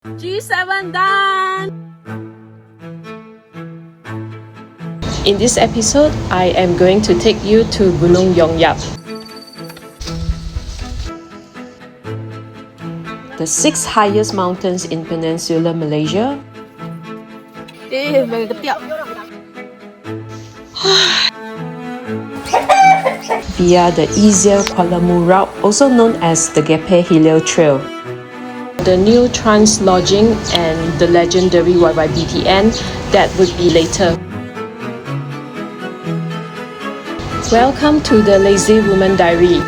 G7 done! In this episode, I am going to take you to Gunung Yong Yap, the 6th highest mountains in Peninsular Malaysia. Via the easier Kuala Mu route, also known as the Gepeh Hilir Trail. The new Trans Lojing and the legendary YYBTN, that would be later. Welcome to the Lazy Woman Diary,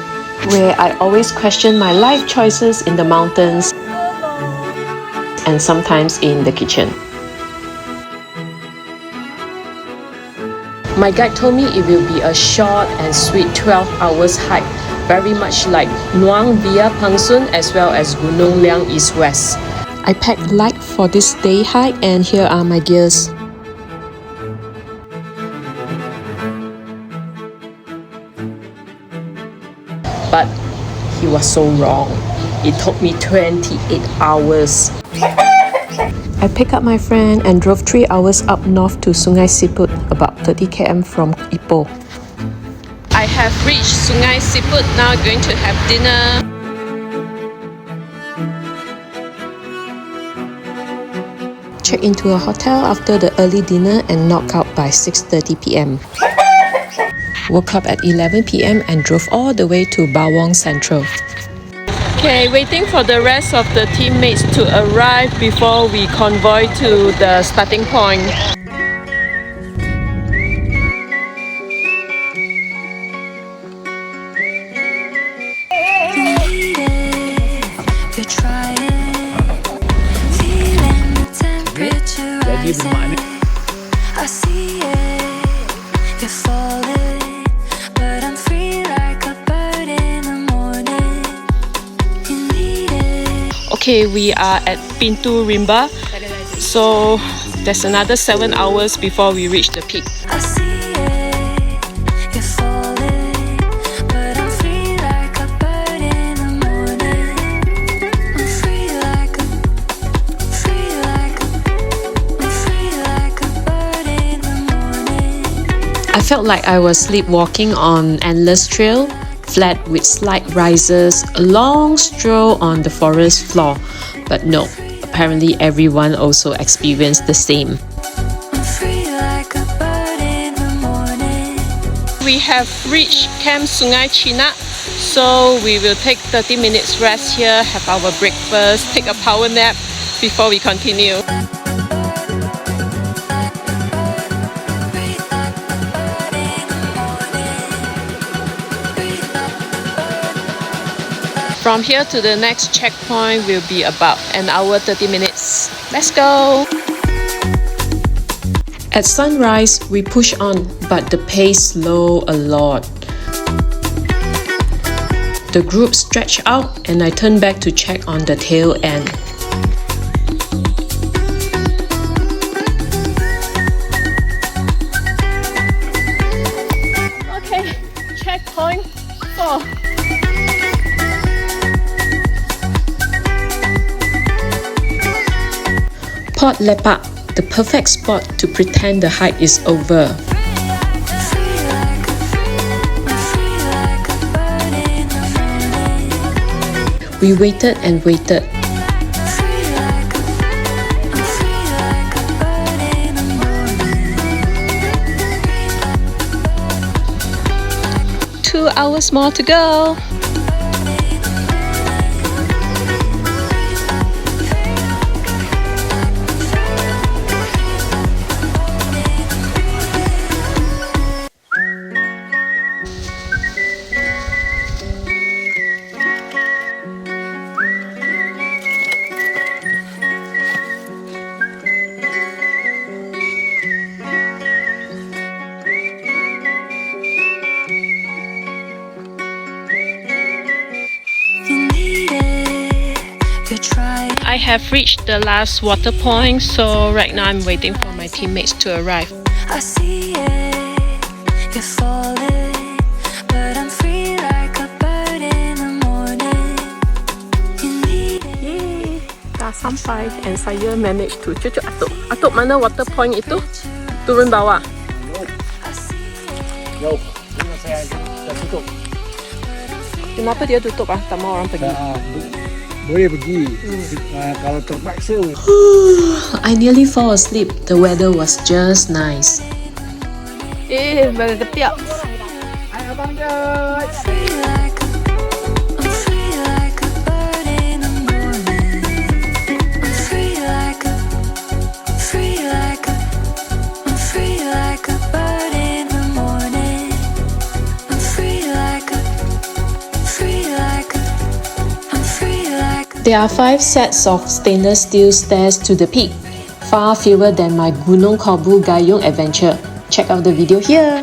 where I always question my life choices in the mountains and sometimes in the kitchen. My guide told me it will be a short and sweet 12 hours hike, very much like Nuang via Pangsun as well as Gunung Liang East-West. I packed light for this day hike and here are my gears. But he was so wrong. It took me 28 hours. I picked up my friend and drove 3 hours up north to Sungai Siput, about 30 km from Ipoh. I have reached Sungai Siput, now going to have dinner. Check into a hotel after the early dinner and knocked out by 6:30 p.m. Woke up at 11 p.m. and drove all the way to Bawang Central. Okay, waiting for the rest of the teammates to arrive before we convoy to the starting point. Okay, we are at Pintu, Rimba, so there's another 7 hours before we reach the peak. I felt like I was sleepwalking on endless trail, flat with slight rises, a long stroll on the forest floor. But no, apparently everyone also experienced the same. We have reached Camp Sungai Chinak, so we will take 30 minutes rest here, have our breakfast, take a power nap before we continue. From here to the next checkpoint will be about an hour 30 minutes. Let's go! At sunrise, we push on, but the pace slowed a lot. The group stretched out and I turned back to check on the tail end. Okay, checkpoint 4. Port Lepak, the perfect spot to pretend the hike is over. We waited and waited. Two hours more to go. I have reached the last water point, so right now I'm waiting for my teammates to arrive. I see it, you're falling, but I'm free like a bird in the morning. You need it. sampai and saya managed to cucuk atuk. Atuk, mana water point itu? Turun bawah. Jauh. Ini saya dah tutup. Kenapa dia tutup ah? Tak mau orang pergi. Boleh pergi. Kalau terpaksa. I nearly fall asleep. The weather was just nice. Bagai ketiak. Hai abang Jod. There are 5 sets of stainless steel stairs to the peak, far fewer than my Gunung Kabu Gayung adventure. Check out the video here.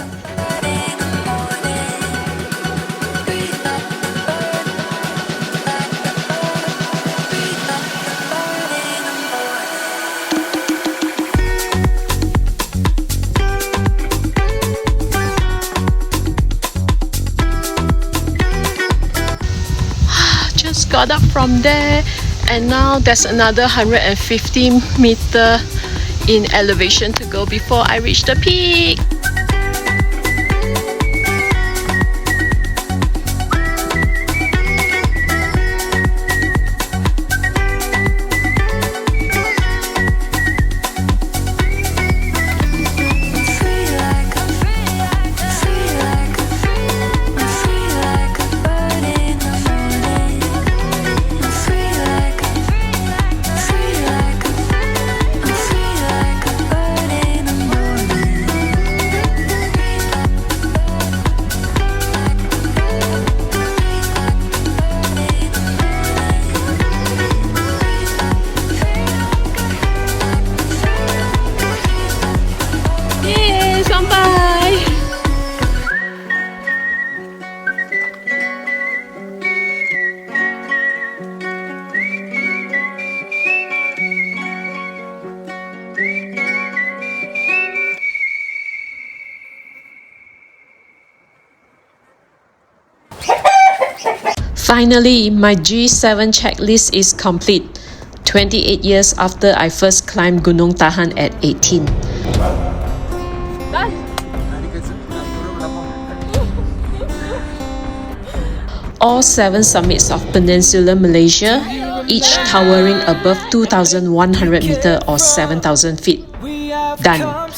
Just got up from there and now there's another 150 meter in elevation to go before I reach the peak. Finally, my G7 checklist is complete. 28 years after I first climbed Gunung Tahan at 18. All 7 summits of Peninsular Malaysia, each towering above 2,100 meter or 7,000 feet. Done.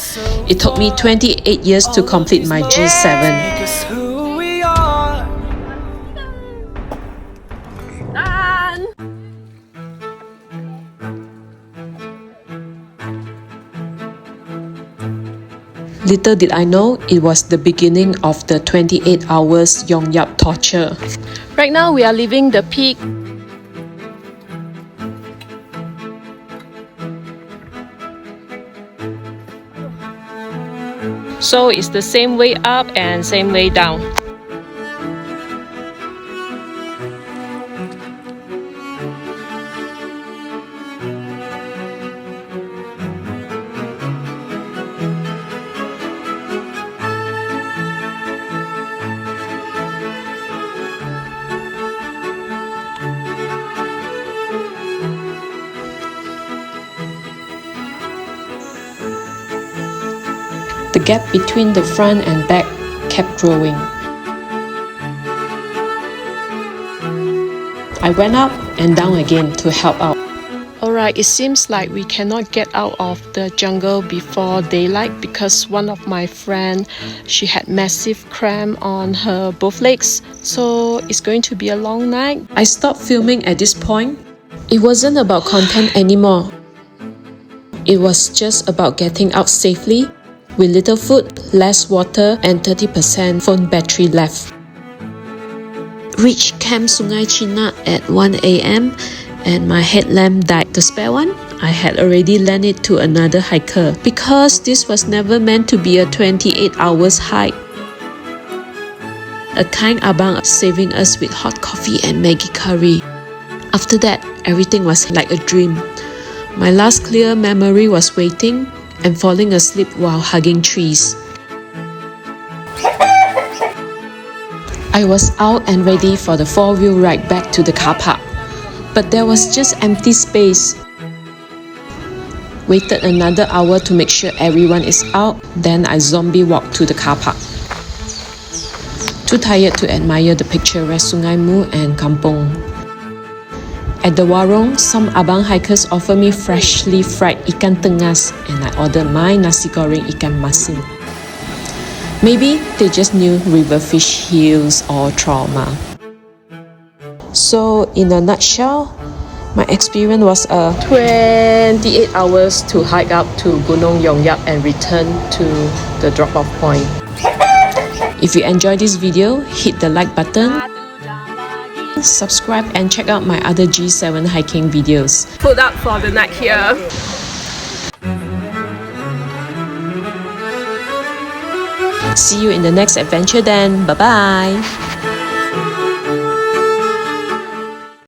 It took me 28 years to complete my G7. Little did I know, it was the beginning of the 28 hours Yong Yap torture. Right now we are leaving the peak. So it's the same way up and same way down. The gap between the front and back kept growing. I went up and down again to help out. Alright, it seems like we cannot get out of the jungle before daylight because one of my friends, she had massive cramp on her both legs, so it's going to be a long night. I stopped filming at this point. It wasn't about content anymore. It was just about getting out safely, with little food, less water, and 30% phone battery left. Reached Camp Sungai Chinak at 1 AM and my headlamp died. The spare one, I had already lent it to another hiker because this was never meant to be a 28 hours hike. A kind abang saving us with hot coffee and Maggi curry. After that, everything was like a dream. My last clear memory was waiting and falling asleep while hugging trees. I was out and ready for the 4-wheel ride back to the car park, but there was just empty space. Waited another hour to make sure everyone is out, then I zombie walked to the car park. Too tired to admire the picturesque Sungai and Kampung. At the warung, some abang hikers offer me freshly fried ikan tengas and I ordered my nasi goreng ikan masin. Maybe they just knew river fish heals all trauma. So in a nutshell, my experience was a 28 hours to hike up to Gunung Yong Yap and return to the drop-off point. If you enjoyed this video, hit the like button, subscribe and check out my other G7 hiking videos. Put up for the night here. See you in the next adventure then. Bye-bye!